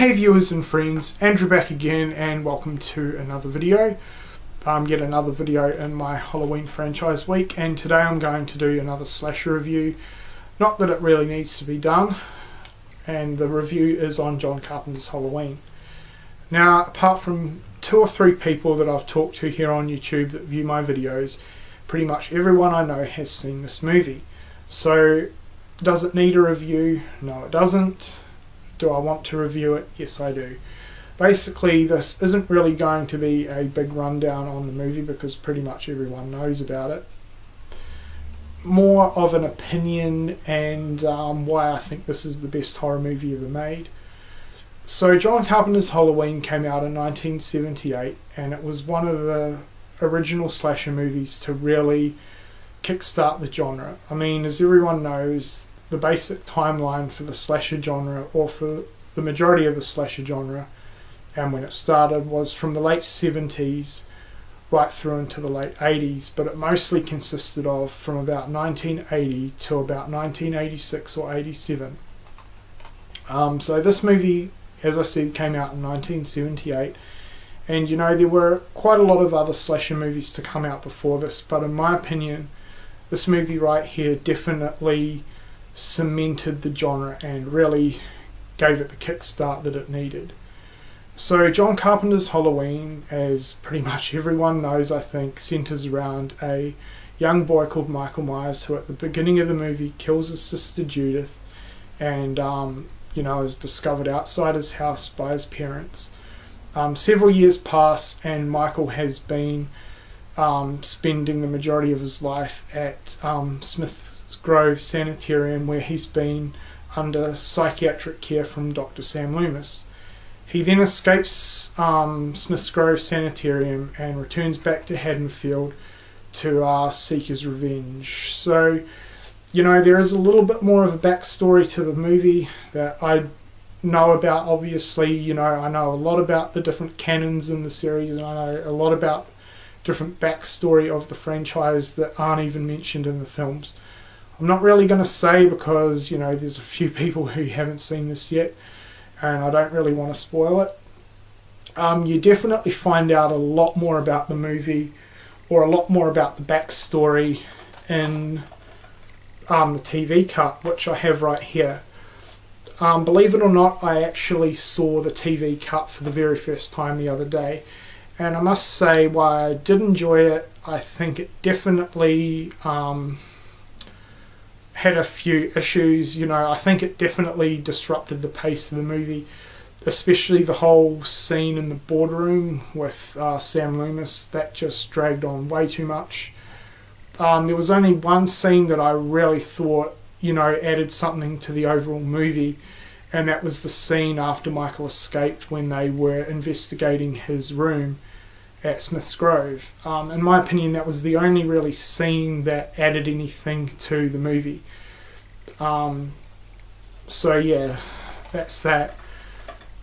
Hey viewers and friends, Andrew back again and welcome to another video. Yet another video in my Halloween franchise week, and today I'm going to do another slasher review. Not that it really needs to be done, and the review is on John Carpenter's Halloween. Now, apart from 2 or 3 people that I've talked to here on YouTube that view my videos, pretty much everyone I know has seen this movie. So, does it need a review? No, it doesn't. Do I want to review it? Yes, I do. Basically, this isn't really going to be a big rundown on the movie because pretty much everyone knows about it. More of an opinion and why I think this is the best horror movie ever made. So John Carpenter's Halloween came out in 1978, and it was one of the original slasher movies to really kickstart the genre. I mean, as everyone knows, the basic timeline for the slasher genre, or for the majority of the slasher genre, and when it started, was from the late 70s right through into the late 80s, but it mostly consisted of from about 1980 to about 1986 or 87. So this movie, as I said, came out in 1978, and you know, there were quite a lot of other slasher movies to come out before this, but in my opinion, this movie right here definitely cemented the genre and really gave it the kickstart that it needed. So John Carpenter's Halloween, as pretty much everyone knows, I think, centers around a young boy called Michael Myers, who at the beginning of the movie kills his sister Judith and is discovered outside his house by his parents. Several years pass and Michael has been spending the majority of his life at Smith Grove Sanitarium, where he's been under psychiatric care from Dr. Sam Loomis. He then escapes Smith's Grove Sanitarium and returns back to Haddonfield to seek his revenge. So, you know, there is a little bit more of a backstory to the movie that I know about. Obviously, you know, I know a lot about the different canons in the series, and I know a lot about different backstory of the franchise that aren't even mentioned in the films. I'm not really going to say because, you know, there's a few people who haven't seen this yet and I don't really want to spoil it. You definitely find out a lot more about the movie, or a lot more about the backstory in the TV cut, which I have right here. Believe it or not, I actually saw the TV cut for the very first time the other day, and I must say, while I did enjoy it, I think it definitely had a few issues. You know, I think it definitely disrupted the pace of the movie, especially the whole scene in the boardroom with Sam Loomis. That just dragged on way too much. There was only one scene that I really thought, you know, added something to the overall movie, and that was the scene after Michael escaped when they were investigating his room at Smith's Grove. In my opinion, that was the only really scene that added anything to the movie. So yeah, that's that.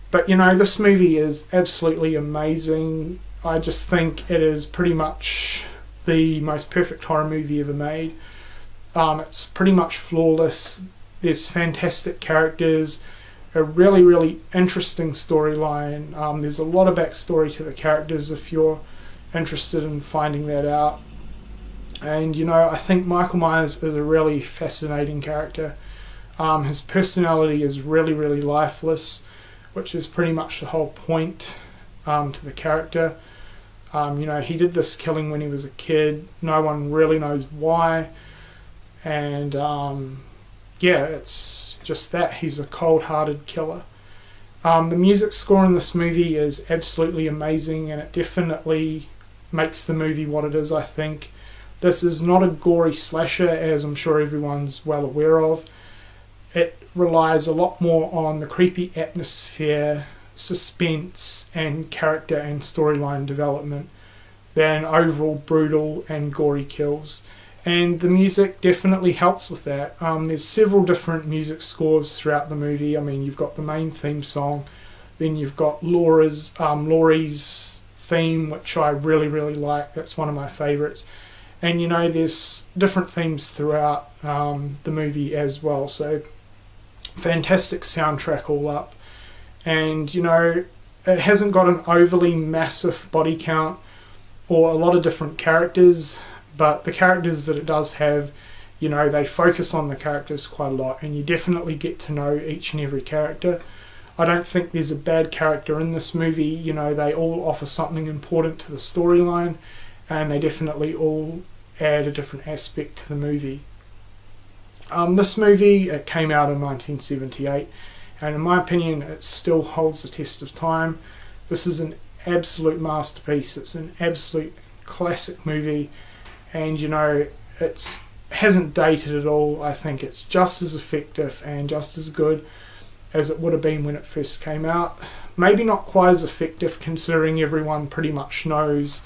But you know, this movie is absolutely amazing. I just think it is pretty much the most perfect horror movie ever made. It's pretty much flawless. There's fantastic characters, a really, really interesting storyline. There's a lot of backstory to the characters if you're interested in finding that out. And you know, I think Michael Myers is a really fascinating character. His personality is really, really lifeless, which is pretty much the whole point to the character. You know, he did this killing when he was a kid. No one really knows why. And yeah, it's just that he's a cold-hearted killer. The music score in this movie is absolutely amazing, and it definitely makes the movie what it is, I think. This is not a gory slasher, as I'm sure everyone's well aware of. It relies a lot more on the creepy atmosphere suspense and character and storyline development than overall brutal and gory kills. And the music definitely helps with that. There's several different music scores throughout the movie. I mean, you've got the main theme song, then you've got Laurie's theme, which I really like. That's one of my favourites. And you know, there's different themes throughout the movie as well. So fantastic soundtrack all up. And you know, it hasn't got an overly massive body count or a lot of different characters, but the characters that it does have, you know, they focus on the characters quite a lot, and you definitely get to know each and every character. I don't think there's a bad character in this movie. You know, they all offer something important to the storyline, and they definitely all add a different aspect to the movie. This movie, it came out in 1978, and in my opinion it still holds the test of time. This is an absolute masterpiece. It's an absolute classic movie, and you know, it hasn't dated at all. I think it's just as effective and just as good as it would have been when it first came out. Maybe not quite as effective, considering everyone pretty much knows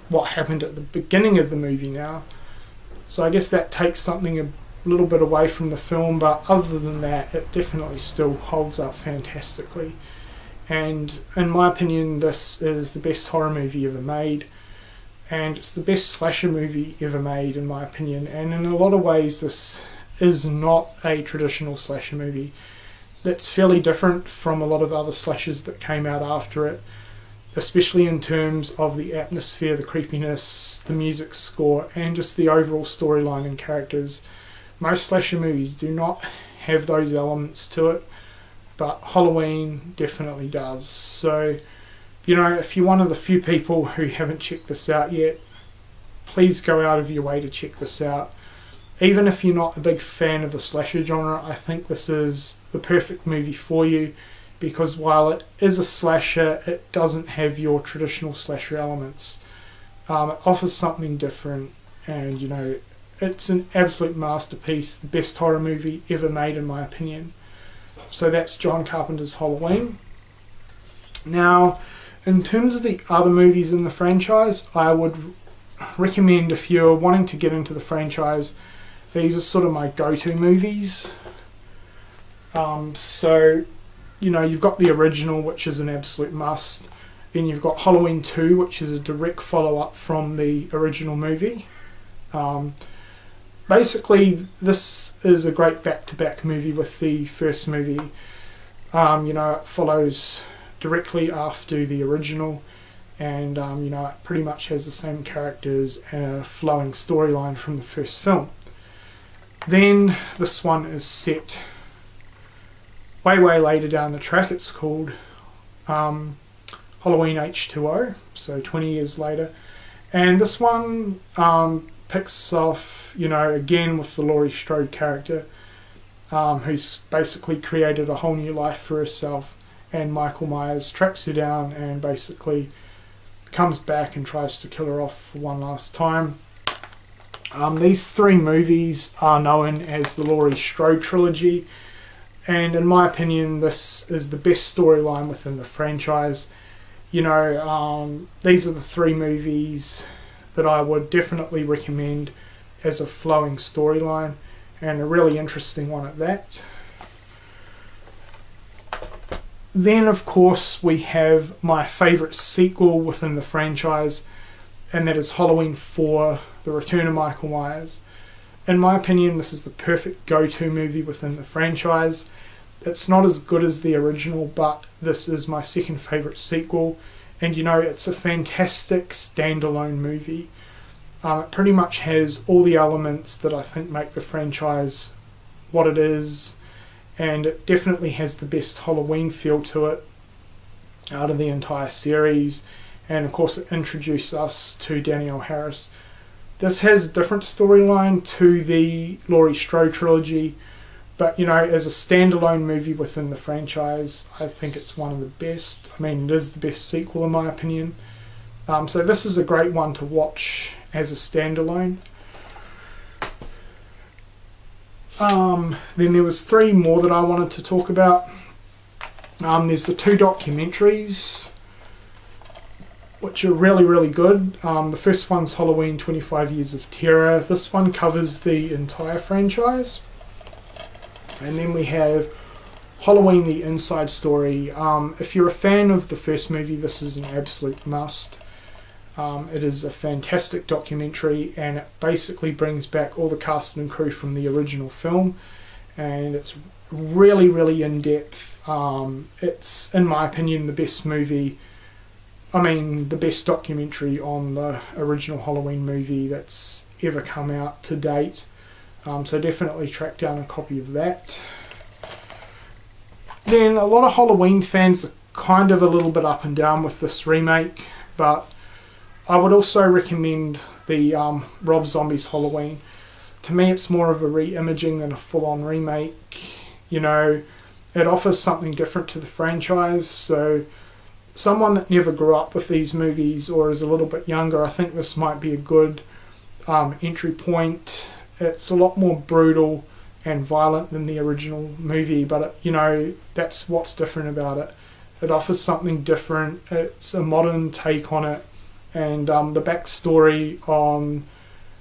what happened at the beginning of the movie now, so I guess that takes something a little bit away from the film, but other than that, it definitely still holds up fantastically. And in my opinion, this is the best horror movie ever made, and it's the best slasher movie ever made in my opinion. And in a lot of ways, this is not a traditional slasher movie. That's fairly different from a lot of other slashers that came out after it, especially in terms of the atmosphere, the creepiness, the music score, and just the overall storyline and characters. Most slasher movies do not have those elements to it, but Halloween definitely does. So, you know, if you're one of the few people who haven't checked this out yet, please go out of your way to check this out. Even if you're not a big fan of the slasher genre, I think this is the perfect movie for you, because while it is a slasher, it doesn't have your traditional slasher elements. It offers something different, and you know, it's an absolute masterpiece, the best horror movie ever made in my opinion. So that's John Carpenter's Halloween. Now, in terms of the other movies in the franchise, I would recommend, if you're wanting to get into the franchise, these are sort of my go-to movies. So, you know, you've got the original, which is an absolute must. Then you've got Halloween 2, which is a direct follow-up from the original movie. Basically, this is a great back-to-back movie with the first movie. You know, it follows directly after the original, and you know, it pretty much has the same characters and a flowing storyline from the first film. Then this one is set way later down the track. It's called Halloween H2O, so 20 years later, and this one picks off, you know, again with the Laurie Strode character, who's basically created a whole new life for herself, and Michael Myers tracks her down and basically comes back and tries to kill her off for one last time. These three movies are known as the Laurie Strode trilogy, and in my opinion, this is the best storyline within the franchise. You know, these are the three movies that I would definitely recommend as a flowing storyline, and a really interesting one at that. Then of course we have my favourite sequel within the franchise, and that is Halloween 4, The Return of Michael Myers. In my opinion, this is the perfect go-to movie within the franchise. It's not as good as the original, but this is my second favourite sequel, and you know, it's a fantastic standalone movie. It pretty much has all the elements that I think make the franchise what it is, and it definitely has the best Halloween feel to it out of the entire series, and of course it introduced us to Danielle Harris. This has a different storyline to the Laurie Strode trilogy, but you know, as a standalone movie within the franchise, I think it's one of the best. I mean, it is the best sequel in my opinion. So this is a great one to watch as a standalone. Then there was three more that I wanted to talk about. There's the 2 documentaries, which are really good. The first one's Halloween 25 Years of Terror. This one covers the entire franchise. And then we have Halloween The Inside Story. If you're a fan of the first movie, this is an absolute must. It is a fantastic documentary, and it basically brings back all the cast and crew from the original film, and it's really in depth. It's, in my opinion, the best movie, the best documentary on the original Halloween movie that's ever come out to date. So definitely track down a copy of that. Then a lot of Halloween fans are kind of a little bit up and down with this remake, but I would also recommend the Rob Zombie's Halloween. To me, it's more of a re-imaging than a full-on remake. You know, it offers something different to the franchise, so someone that never grew up with these movies or is a little bit younger, I think this might be a good entry point. It's a lot more brutal and violent than the original movie, but you know, that's what's different about it. It offers something different. It's a modern take on it, and the backstory on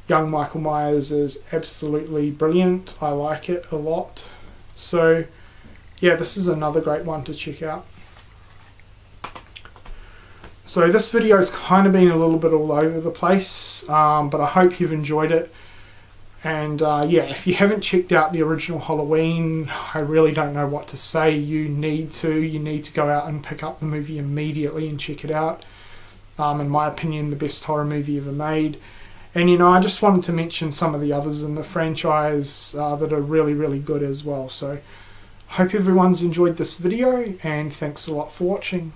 young Michael Myers is absolutely brilliant. I like it a lot. So yeah, this is another great one to check out. So this video's kind of been a little bit all over the place, but I hope you've enjoyed it. And yeah, if you haven't checked out the original Halloween, I really don't know what to say. You need to go out and pick up the movie immediately and check it out. In my opinion, the best horror movie ever made. And you know, I just wanted to mention some of the others in the franchise that are really good as well. So I hope everyone's enjoyed this video, and thanks a lot for watching.